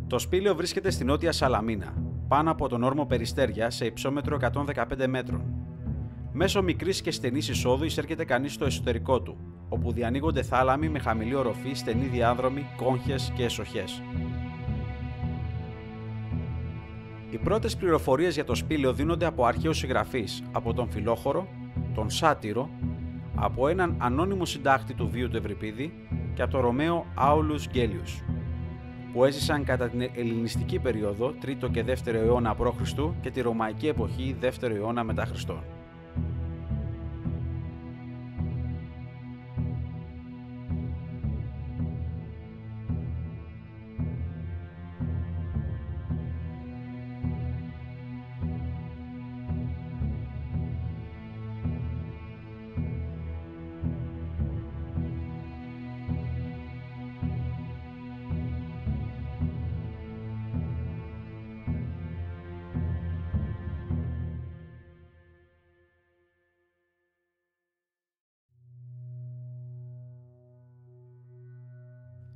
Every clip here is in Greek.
Το σπήλαιο βρίσκεται στη νότια Σαλαμίνα, πάνω από τον όρμο Περιστέρια σε υψόμετρο 115 μέτρων. Μέσω μικρής και στενής εισόδου εισέρχεται κανείς στο εσωτερικό του, όπου διανοίγονται θάλαμοι με χαμηλή οροφή, στενή διάδρομη, κόγχες και εσοχές. Οι πρώτες πληροφορίες για το σπήλαιο δίνονται από αρχαίους συγγραφείς, από τον Φιλόχωρο, τον Σάτυρο, από έναν ανώνυμο συντάκτη του βίου του Ευρυπίδη και από τον Ρωμαίο Άουλους Γκέλιους, που έζησαν κατά την ελληνιστική περίοδο 3ο και 2ο αιώνα π.Χ. και τη ρωμαϊκή εποχή 2ο αιώνα μετά Χριστόν.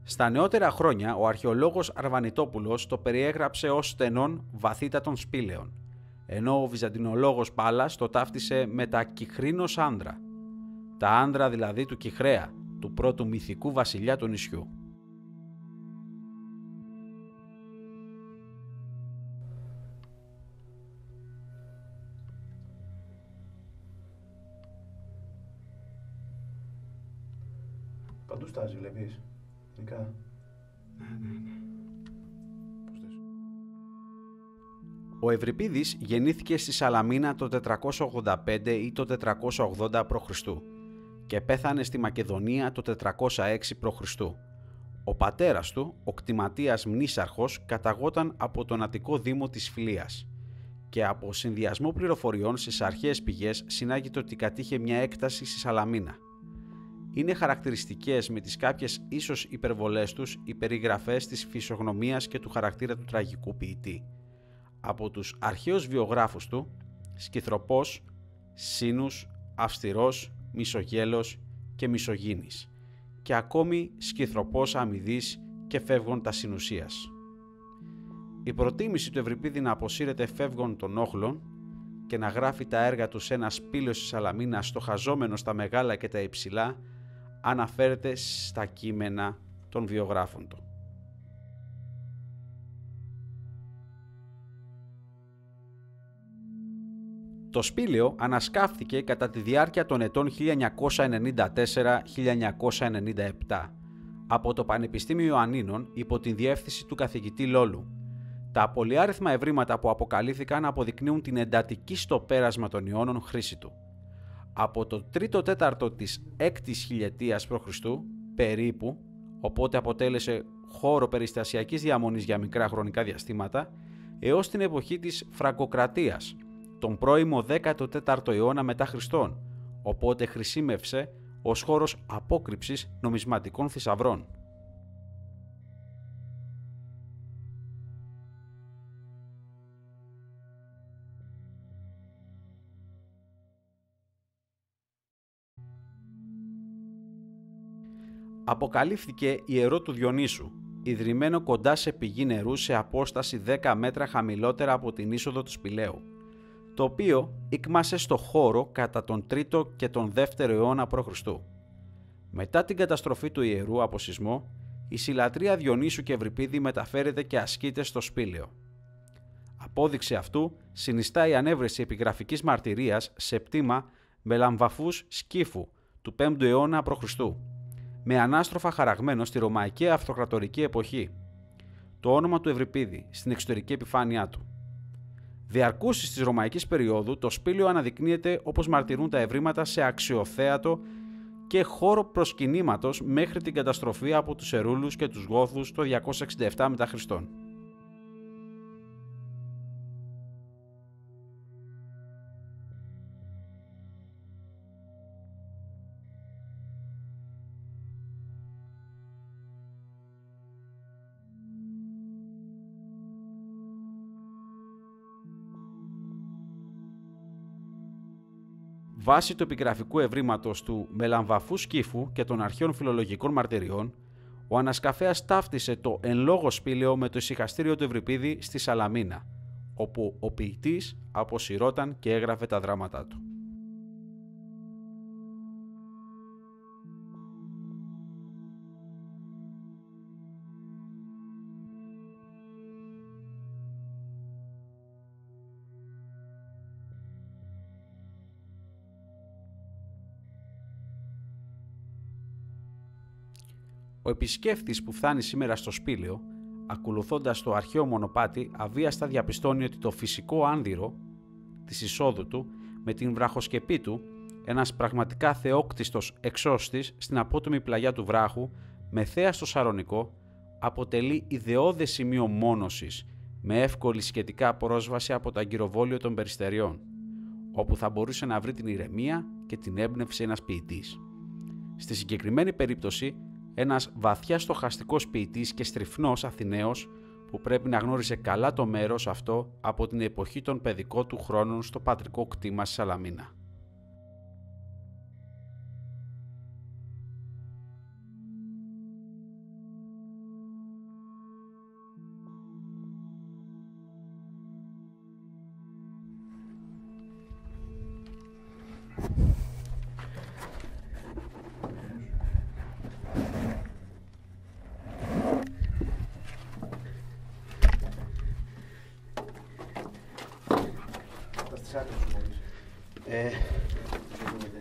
Στα νεότερα χρόνια, ο αρχαιολόγος Αρβανιτόπουλος το περιέγραψε ως στενόν βαθύτατων σπήλαιων, ενώ ο βυζαντινολόγος Πάλας το ταύτισε με τα Κυχρίνος άνδρα, τα άνδρα δηλαδή του Κυχρέα, του πρώτου μυθικού βασιλιά του νησιού. Παντού στάζει, βλέπεις. Ο Ευρυπίδης γεννήθηκε στη Σαλαμίνα το 485 ή το 480 π.Χ. και πέθανε στη Μακεδονία το 406 π.Χ. Ο πατέρας του, ο Κτηματίας Μνήσαρχος, καταγόταν από τον Αττικό Δήμο της Φιλίας και από συνδυασμό πληροφοριών στις αρχαίες πηγές συνάγεται ότι κατήχε μια έκταση στη Σαλαμίνα. Είναι χαρακτηριστικές με τις κάποιες ίσως υπερβολές τους οι περιγραφές της φυσιογνωμίας και του χαρακτήρα του τραγικού ποιητή. Από τους αρχαίους βιογράφους του, Σκυθροπός, Σύνους, Αυστηρός, Μισογέλος και Μισογίνης και ακόμη Σκυθροπός Αμυδής και Φεύγων τα Συνουσίας. Η προτίμηση του Ευρυπίδη να αποσύρεται φεύγων των όχλων και να γράφει τα έργα του σε ένα σπήλαιο στη Σαλαμίνα στοχαζόμενο στα μεγάλα και τα υψηλά αναφέρεται στα κείμενα των βιογράφων του. Το σπήλαιο ανασκάφθηκε κατά τη διάρκεια των ετών 1994-1997 από το Πανεπιστήμιο Ιωαννίνων υπό την διεύθυνση του καθηγητή Λόλου. Τα πολυάριθμα ευρήματα που αποκαλύφθηκαν αποδεικνύουν την εντατική στο πέρασμα των ιώνων χρήση του. Από το 3ο-4ο της 6ης χιλιετίας π.Χ. περίπου, οπότε αποτέλεσε χώρο περιστασιακής διαμονής για μικρά χρονικά διαστήματα, έως την εποχή της Φραγκοκρατίας, τον πρώιμο 14ο αιώνα μετά Χριστόν, οπότε χρησιμεύσε ως χώρος απόκρυψης νομισματικών θησαυρών. Αποκαλύφθηκε ιερό του Διονύσου, ιδρυμένο κοντά σε πηγή νερού σε απόσταση 10 μέτρα χαμηλότερα από την είσοδο του σπηλαίου. το οποίο ήκμασε στο χώρο κατά τον 3ο και τον 2ο αιώνα π.Χ. Μετά την καταστροφή του ιερού από σεισμό, η συλλατρεία Διονύσου και Ευρυπίδη μεταφέρεται και ασκείται στο Σπήλαιο. Απόδειξη αυτού συνιστά η ανέβρεση επιγραφικής μαρτυρίας σε πτήμα μελαμβαφούς σκύφου του 5ου αιώνα π.Χ. με ανάστροφα χαραγμένο στη ρωμαϊκή αυτοκρατορική εποχή. Το όνομα του Ευρυπίδη στην εξωτερική επιφάνειά του. Διαρκούσεις της ρωμαϊκής περίοδου, το Σπήλαιο αναδεικνύεται, όπως μαρτυρούν τα ευρήματα, σε αξιοθέατο και χώρο προσκυνήματος μέχρι την καταστροφή από τους Ερούλους και τους Γόθους το 267 μετά Χριστόν. Βάσει του επιγραφικού ευρήματος του μελαμβαφού σκύφου και των αρχαίων φιλολογικών μαρτυριών, ο ανασκαφέας ταύτισε το εν λόγω σπήλαιο με το ησυχαστήριο του Ευρυπίδη στη Σαλαμίνα, όπου ο ποιητής αποσυρώταν και έγραφε τα δράματά του. Ο επισκέφτης που φτάνει σήμερα στο Σπήλαιο, ακολουθώντας το αρχαίο μονοπάτι, αβίαστα διαπιστώνει ότι το φυσικό άνδυρο της εισόδου του με την βραχοσκεπή του, ένας πραγματικά θεόκτιστος εξώστης στην απότομη πλαγιά του βράχου, με θέα στο Σαρονικό, αποτελεί ιδεώδες σημείο μόνωσης, με εύκολη σχετικά πρόσβαση από το αγκυροβόλιο των Περιστεριών, όπου θα μπορούσε να βρει την ηρεμία και την έμπνευση ένας ποιητής. Στη συγκεκριμένη περίπτωση, ένας βαθιά στοχαστικός ποιητής και στριφνός Αθηναίος που πρέπει να γνώριζε καλά το μέρος αυτό από την εποχή των παιδικών του χρόνων στο πατρικό κτήμα στη Σαλαμίνα.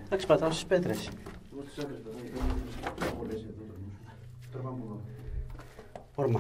Εντάξει, πατάω στις πέτρες. Όρμα.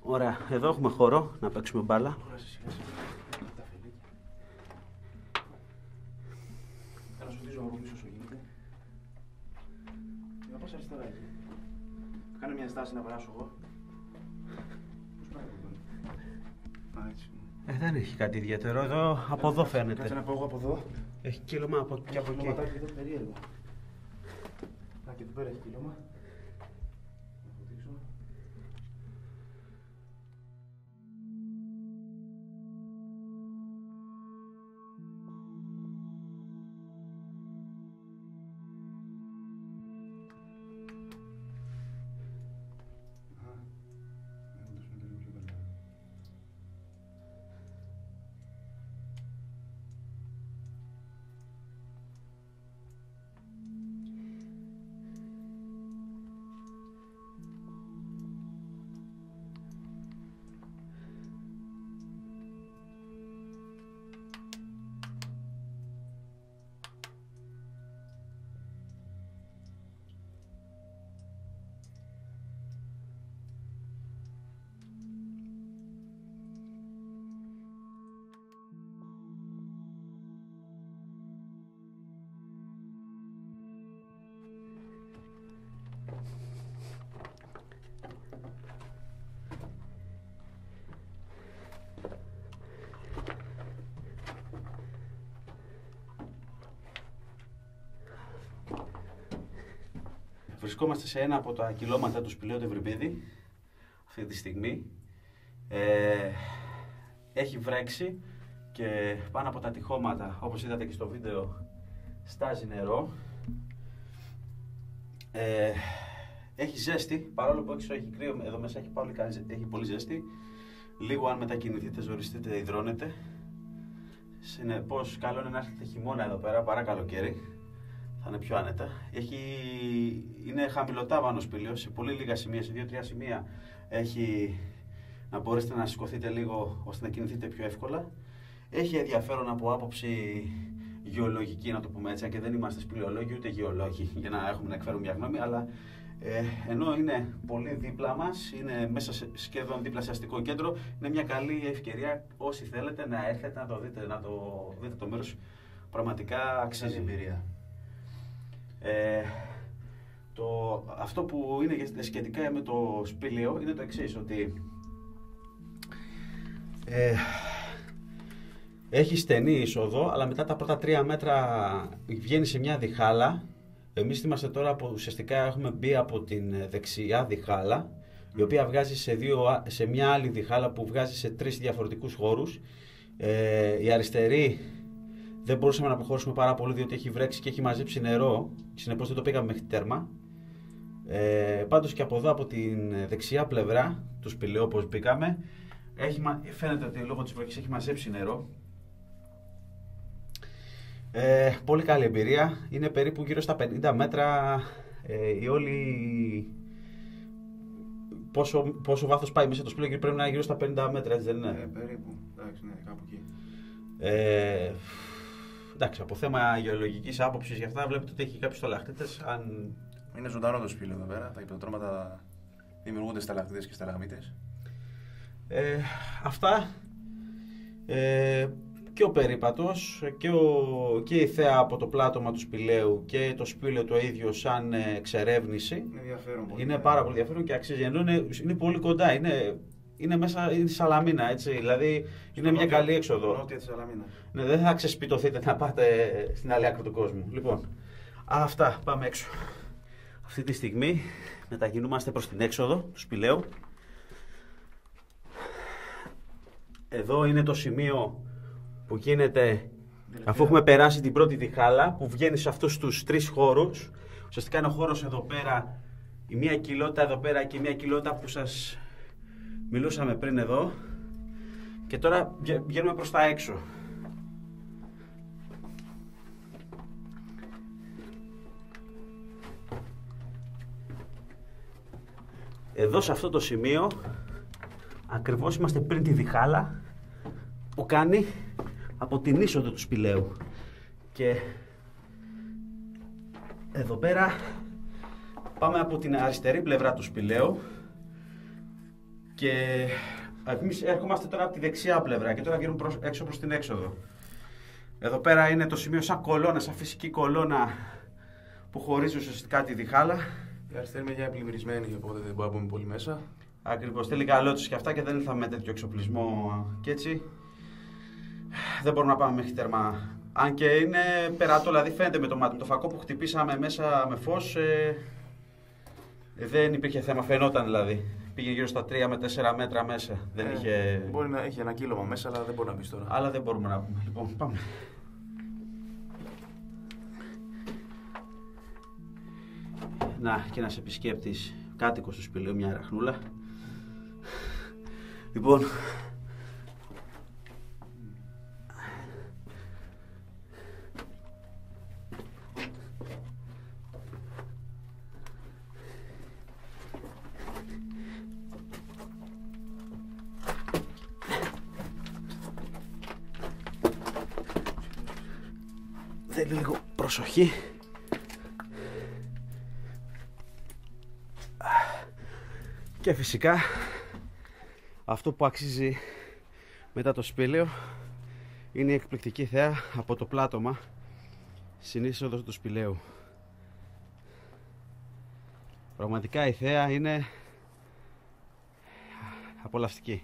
Ωραία, εδώ έχουμε χώρο να παίξουμε μπάλα. Θα σου δείξω από πίσω όσο γίνεται. Να πας αριστερά εκεί. Κάνε μια στάση να περάσω εγώ. Πώς πάει από εδώ? Α, έτσι. Δεν έχει κάτι ιδιαίτερο, εδώ από εδώ φαίνεται. Κάτσε να πάω εγώ από εδώ. Έχει κύλωμα από εκεί και από εκεί. Κυλωματάκι εδώ περίεργο. Να και εδώ πέρα έχει κύλωμα. Να το δείξω. Βρισκόμαστε σε ένα από τα κυλώματα του σπηλαίου του Ευρυπίδη αυτή τη στιγμή. Έχει βρέξει και πάνω από τα τυχώματα, όπως είδατε και στο βίντεο, στάζει νερό. Έχει ζέστη, παρόλο που έξω έχει κρύο, εδώ μέσα έχει πολύ ζέστη. Λίγο αν μετακινηθείτε, ζοριστείτε, υδρώνετε. Συνεπώς, καλό είναι να έρχεται χειμώνα εδώ πέρα παρά καλοκαίρι. Θα είναι πιο άνετα. Είναι χαμηλοτάβανο σπήλαιο, σε πολύ λίγα σημεία, σε 2-3 σημεία έχει να μπορέσετε να σηκωθείτε λίγο ώστε να κινηθείτε πιο εύκολα. Έχει ενδιαφέρον από άποψη γεωλογική, να το πούμε έτσι, και δεν είμαστε σπηλαιολόγοι ούτε γεωλόγοι για να έχουμε να εκφέρουμε μια γνώμη, αλλά ενώ είναι πολύ δίπλα μας, είναι μέσα σχεδόν δίπλα σε αστικό κέντρο, είναι μια καλή ευκαιρία όσοι θέλετε να έρθετε να το δείτε, το μέρος πραγματικά αξίζει εμπειρία. Αυτό που είναι σχετικά με το σπήλαιο είναι το εξής, ότι έχει στενή είσοδο, αλλά μετά τα πρώτα 3 μέτρα βγαίνει σε μια διχάλα. Εμείς είμαστε τώρα που ουσιαστικά έχουμε μπει από την δεξιά διχάλα, η οποία βγάζει σε μια άλλη διχάλα που βγάζει σε 3 διαφορετικούς χώρους. Η αριστερή δεν μπορούσαμε να προχωρήσουμε πάρα πολύ, διότι έχει βρέξει και έχει μαζέψει νερό, συνεπώς δεν το πήγαμε μέχρι τέρμα. Πάντως και από εδώ, από την δεξιά πλευρά του σπηλαίου, όπως μπήκαμε, φαίνεται ότι λόγω της βροχής έχει μαζέψει νερό. Πολύ καλή εμπειρία. Είναι περίπου γύρω στα 50 μέτρα η όλη... Πόσο βάθος πάει μέσα το σπήλαιο, πρέπει να είναι γύρω στα 50 μέτρα, έτσι δεν είναι? Περίπου, εντάξει, ναι, κάπου εκεί. Εντάξει, από θέμα γεωλογικής άποψης για αυτά βλέπετε ότι έχει κάποιους σταλακτίτες. Είναι ζωντανό το σπήλαιο εδώ πέρα. Τα υποτρώματα δημιουργούνται σταλακτίτες και σταλαγμίτες. Αυτά και ο περίπατος και η θέα από το πλάτωμα του σπηλαίου και το σπήλαιο το ίδιο σαν εξερεύνηση είναι πάρα πολύ ενδιαφέρον και αξίζει, ενώ είναι πολύ κοντά, είναι μέσα στη Σαλαμίνα, έτσι, δηλαδή είναι μια καλή έξοδο. Νότια της Σαλαμίνας. Ναι, δεν θα ξεσπιτωθείτε να πάτε στην άλλη άκρη του κόσμου. Λοιπόν, αυτά, πάμε έξω. Αυτή τη στιγμή μετακινούμαστε προς την έξοδο του σπηλαίου. Εδώ είναι το σημείο που γίνεται, αφού έχουμε περάσει την πρώτη διχάλα, που βγαίνει σε αυτούς τους 3 χώρους. Ουσιαστικά είναι ο χώρος εδώ πέρα, η μία κοιλότητα εδώ πέρα και η μία κοιλότητα που σας μιλούσαμε πριν εδώ. Και τώρα βγαίνουμε προς τα έξω. Εδώ σε αυτό το σημείο ακριβώς είμαστε πριν τη διχάλα που κάνει από την είσοδο του σπηλαίου. Και εδώ πέρα πάμε από την αριστερή πλευρά του σπηλαίου και εμείς έρχομαστε τώρα από τη δεξιά πλευρά και τώρα βγαίνουμε έξω προς την έξοδο. Εδώ πέρα είναι το σημείο σαν κολόνα, σαν φυσική κολόνα που χωρίζει ουσιαστικά τη διχάλα. Η αριστερή μεριά είναι πλημμυρισμένη, οπότε δεν μπορούμε να μπούμε πολύ μέσα. Ακριβώς, θέλει καλότσες και αυτά και δεν ήρθαμε με τέτοιο εξοπλισμό και έτσι δεν μπορούμε να πάμε μέχρι τέρμα. Αν και είναι περάτο, δηλαδή φαίνεται με το μάτι. Με το φακό που χτυπήσαμε μέσα με φως δεν υπήρχε θέμα, φαινόταν δηλαδή. Πήγε γύρω στα 3 με 4 μέτρα μέσα. Δεν είχε... Μπορεί να έχει ένα κύλωμα μέσα, αλλά δεν μπορεί να μπει τώρα. Αλλά δεν μπορούμε να πούμε. Λοιπόν, πάμε. Να, και ένας επισκέπτης, κάτοικος του σπηλαίου, μια αραχνούλα. Λοιπόν, θέλει λίγο προσοχή. Και φυσικά αυτό που αξίζει μετά το σπήλαιο είναι η εκπληκτική θέα από το πλάτωμα στην είσοδο του σπηλαίου. Πραγματικά η θέα είναι απολαυστική.